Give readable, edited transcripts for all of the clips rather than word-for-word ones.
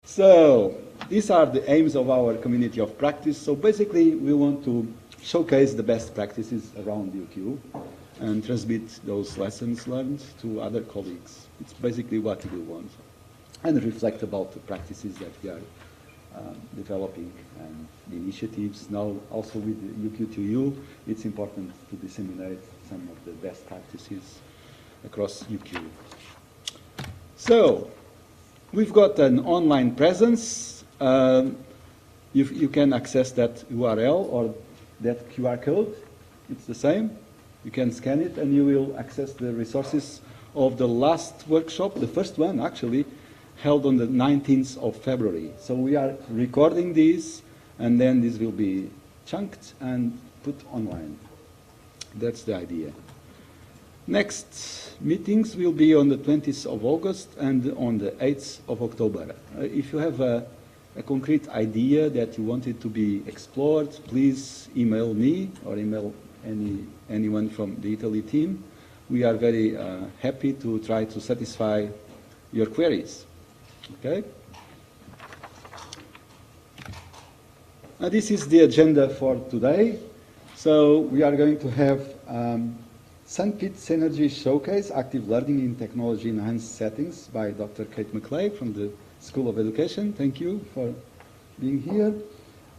So these are the aims of our community of practice. So basically, we want to showcase the best practices around UQ and transmit those lessons learned to other colleagues. It's basically what we want. And reflect about the practices that we are developing and the initiatives. Now also with the UQ2U, it's important to disseminate some of the best practices across UQ. So, we've got an online presence. You can access that URL or that QR code. It's the same. You can scan it and you will access the resources of the last workshop, the first one actually, held on the 19th of February. So we are recording this and then this will be chunked and put online. That's the idea. Next meetings will be on the 20th of August and on the 8th of October. If you have a concrete idea that you want it to be explored, please email me or email anyone from the Italy team. We are very happy to try to satisfy your queries. Okay? This is the agenda for today. So we are going to have Sandpit Synergy Showcase, Active Learning in Technology Enhanced Settings by Dr. Kate McClay from the School of Education. Thank you for being here.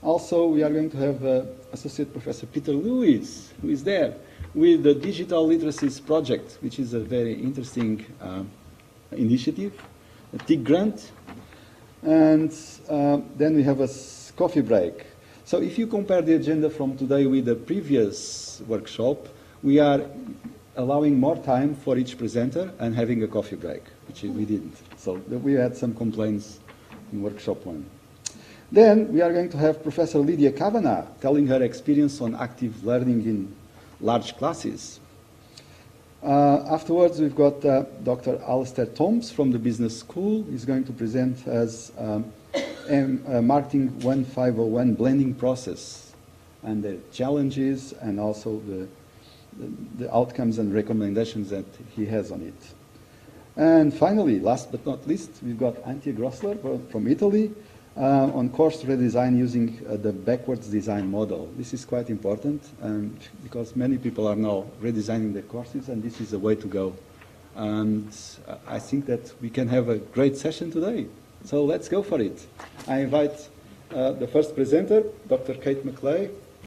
Also, we are going to have Associate Professor Peter Lewis, who is there, with the Digital Literacies Project, which is a very interesting initiative, a TIC grant. And then we have a coffee break. So if you compare the agenda from today with the previous workshop, we are allowing more time for each presenter and having a coffee break, which we didn't. So we had some complaints in workshop 1. Then we are going to have Professor Lydia Kavanagh telling her experience on active learning in large classes. Afterwards, we've got Dr. Alistair Tombs from the Business School. He's going to present as Marketing 1501 blending process and the challenges and also the outcomes and recommendations that he has on it. And finally, last but not least, we've got Antje Grossler from Italy on course redesign using the backwards design model. This is quite important because many people are now redesigning their courses and this is the way to go. And I think that we can have a great session today. So let's go for it. I invite the first presenter, Dr. Kate McClay.